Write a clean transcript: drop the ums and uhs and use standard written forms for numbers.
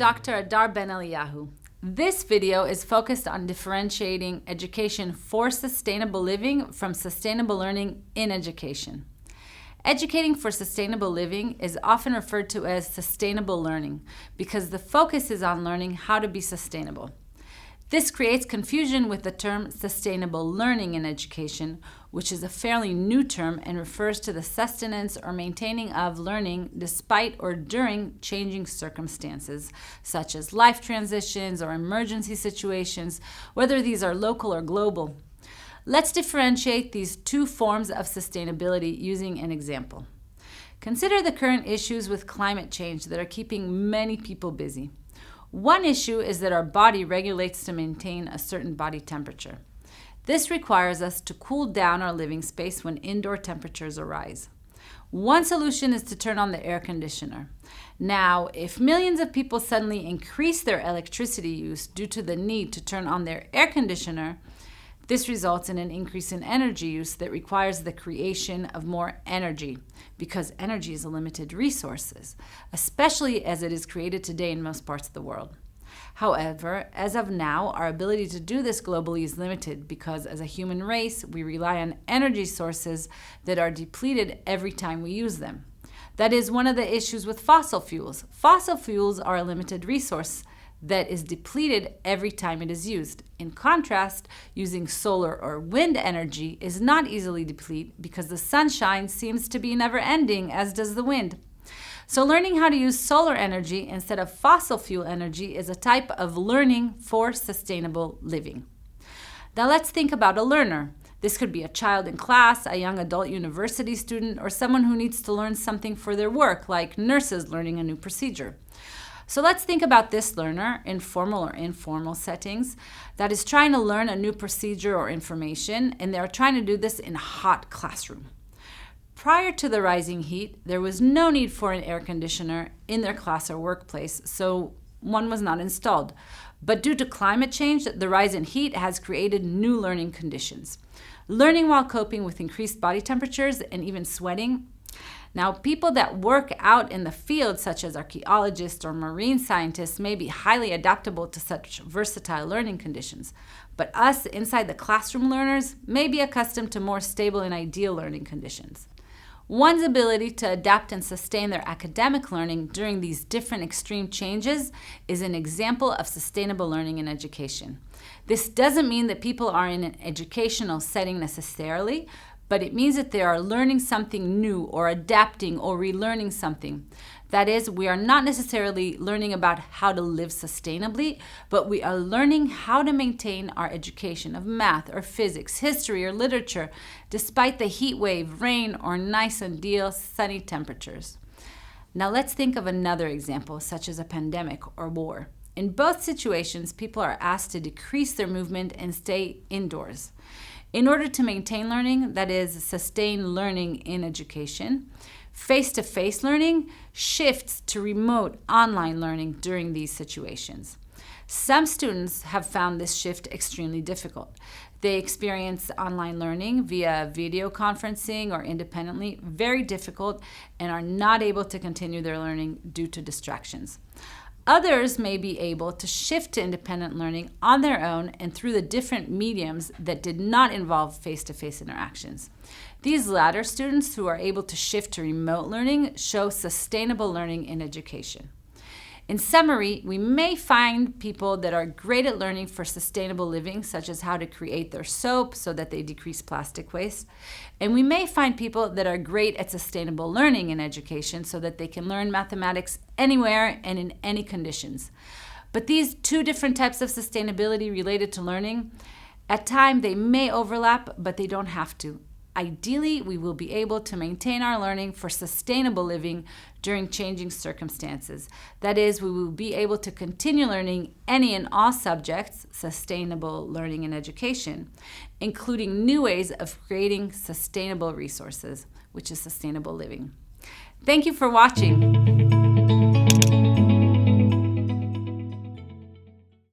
Dr. Adar Ben-Eliyahu. This video is focused on differentiating education for sustainable living from sustainable learning in education. Educating for sustainable living is often referred to as sustainable learning because the focus is on learning how to be sustainable. This creates confusion with the term sustainable learning in education, which is a fairly new term and refers to the sustenance or maintaining of learning despite or during changing circumstances, such as life transitions or emergency situations, whether these are local or global. Let's differentiate these two forms of sustainability using an example. Consider the current issues with climate change that are keeping many people busy. One issue is that our body regulates to maintain a certain body temperature. This requires us to cool down our living space when indoor temperatures rise. One solution is to turn on the air conditioner. Now, if millions of people suddenly increase their electricity use due to the need to turn on their air conditioner, this results in an increase in energy use that requires the creation of more energy, because energy is a limited resource, especially as it is created today in most parts of the world. However, as of now, our ability to do this globally is limited because as a human race, we rely on energy sources that are depleted every time we use them. That is one of the issues with fossil fuels. Fossil fuels are a limited resource that is depleted every time it is used. In contrast, using solar or wind energy is not easily depleted because the sunshine seems to be never ending, as does the wind. So learning how to use solar energy instead of fossil fuel energy is a type of learning for sustainable living. Now let's think about a learner. This could be a child in class, a young adult university student, or someone who needs to learn something for their work, like nurses learning a new procedure. So let's think about this learner in formal or informal settings that is trying to learn a new procedure or information, and they're trying to do this in a hot classroom. Prior to the rising heat, there was no need for an air conditioner in their class or workplace, so one was not installed. But due to climate change, the rise in heat has created new learning conditions. Learning while coping with increased body temperatures and even sweating. Now, people that work out in the field, such as archaeologists or marine scientists, may be highly adaptable to such versatile learning conditions. But us, inside the classroom learners, may be accustomed to more stable and ideal learning conditions. One's ability to adapt and sustain their academic learning during these different extreme changes is an example of sustainable learning in education. This doesn't mean that people are in an educational setting necessarily, but it means that they are learning something new or adapting or relearning something. That is, we are not necessarily learning about how to live sustainably, but we are learning how to maintain our education of math or physics, history or literature, despite the heat wave, rain, or nice and ideal sunny temperatures. Now let's think of another example, such as a pandemic or war. In both situations, people are asked to decrease their movement and stay indoors. In order to maintain learning, that is, sustain learning in education, face-to-face learning shifts to remote online learning during these situations. Some students have found this shift extremely difficult. They experience online learning via video conferencing or independently very difficult and are not able to continue their learning due to distractions. Others may be able to shift to independent learning on their own and through the different mediums that did not involve face-to-face interactions. These latter students who are able to shift to remote learning show sustainable learning in education. In summary, we may find people that are great at learning for sustainable living, such as how to create their soap so that they decrease plastic waste. And we may find people that are great at sustainable learning in education so that they can learn mathematics anywhere and in any conditions. But these two different types of sustainability related to learning, at times they may overlap, but they don't have to. Ideally, we will be able to maintain our learning for sustainable living during changing circumstances. That is, we will be able to continue learning any and all subjects, sustainable learning in education, including new ways of creating sustainable resources, which is sustainable living. Thank you for watching.